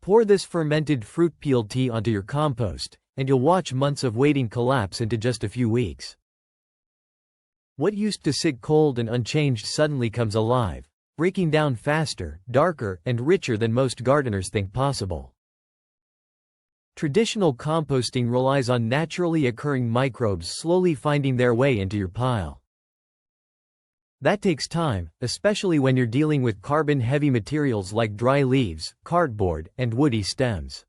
Pour this fermented fruit peel tea onto your compost, and you'll watch months of waiting collapse into just a few weeks. What used to sit cold and unchanged suddenly comes alive, breaking down faster, darker, and richer than most gardeners think possible. Traditional composting relies on naturally occurring microbes slowly finding their way into your pile. That takes time, especially when you're dealing with carbon-heavy materials like dry leaves, cardboard, and woody stems.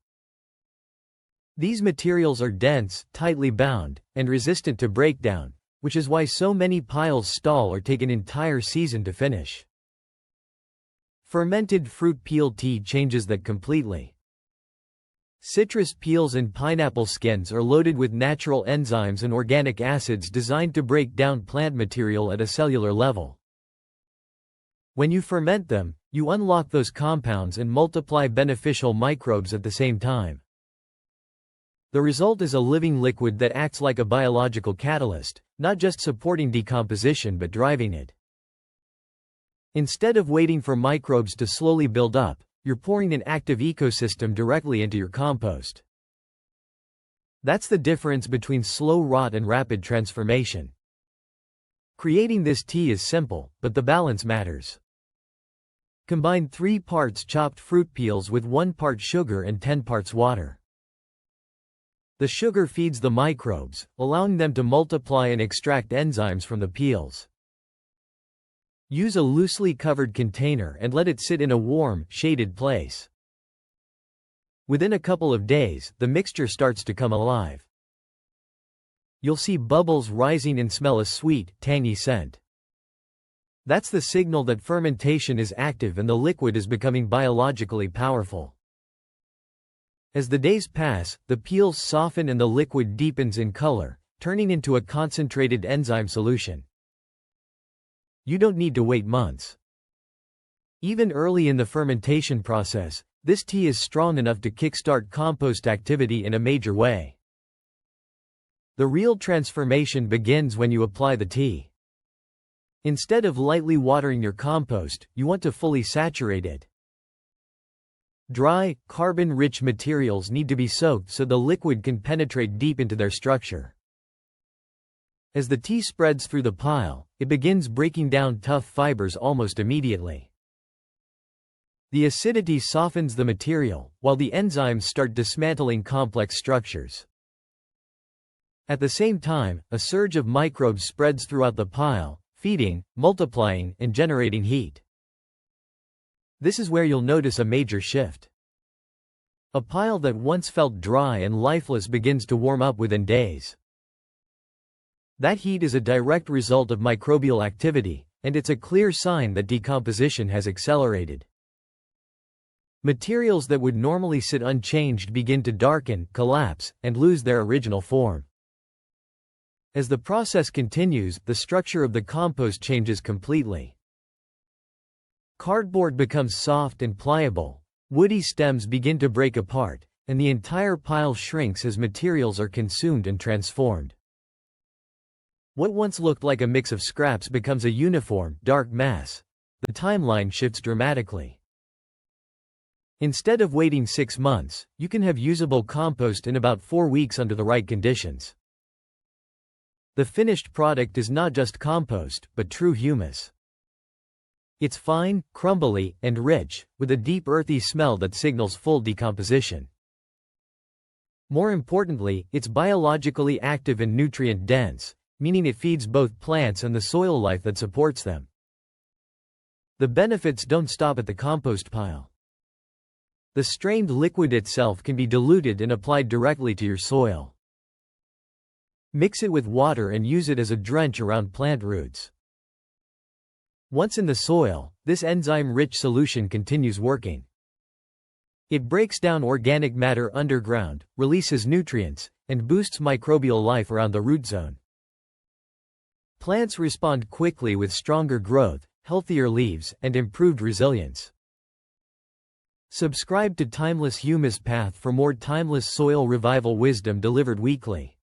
These materials are dense, tightly bound, and resistant to breakdown, which is why so many piles stall or take an entire season to finish. Fermented fruit peel tea changes that completely. Citrus peels and pineapple skins are loaded with natural enzymes and organic acids designed to break down plant material at a cellular level. When you ferment them, you unlock those compounds and multiply beneficial microbes at the same time. The result is a living liquid that acts like a biological catalyst, not just supporting decomposition but driving it. Instead of waiting for microbes to slowly build up, you're pouring an active ecosystem directly into your compost. That's the difference between slow rot and rapid transformation. Creating this tea is simple, but the balance matters. Combine 3 parts chopped fruit peels with 1 part sugar and 10 parts water. The sugar feeds the microbes, allowing them to multiply and extract enzymes from the peels. Use a loosely covered container and let it sit in a warm, shaded place. Within a couple of days, the mixture starts to come alive. You'll see bubbles rising and smell a sweet, tangy scent. That's the signal that fermentation is active and the liquid is becoming biologically powerful. As the days pass, the peels soften and the liquid deepens in color, turning into a concentrated enzyme solution. You don't need to wait months. Even early in the fermentation process, this tea is strong enough to kickstart compost activity in a major way. The real transformation begins when you apply the tea. Instead of lightly watering your compost, you want to fully saturate it. Dry, carbon-rich materials need to be soaked so the liquid can penetrate deep into their structure. As the tea spreads through the pile, it begins breaking down tough fibers almost immediately. The acidity softens the material, while the enzymes start dismantling complex structures. At the same time, a surge of microbes spreads throughout the pile, feeding, multiplying, and generating heat. This is where you'll notice a major shift. A pile that once felt dry and lifeless begins to warm up within days. That heat is a direct result of microbial activity, and it's a clear sign that decomposition has accelerated. Materials that would normally sit unchanged begin to darken, collapse, and lose their original form. As the process continues, the structure of the compost changes completely. Cardboard becomes soft and pliable, woody stems begin to break apart, and the entire pile shrinks as materials are consumed and transformed. What once looked like a mix of scraps becomes a uniform, dark mass. The timeline shifts dramatically. Instead of waiting 6 months, you can have usable compost in about 4 weeks under the right conditions. The finished product is not just compost, but true humus. It's fine, crumbly, and rich, with a deep earthy smell that signals full decomposition. More importantly, it's biologically active and nutrient-dense, meaning it feeds both plants and the soil life that supports them. The benefits don't stop at the compost pile. The strained liquid itself can be diluted and applied directly to your soil. Mix it with water and use it as a drench around plant roots. Once in the soil, this enzyme-rich solution continues working. It breaks down organic matter underground, releases nutrients, and boosts microbial life around the root zone. Plants respond quickly with stronger growth, healthier leaves, and improved resilience. Subscribe to Timeless Humus Path for more timeless soil revival wisdom delivered weekly.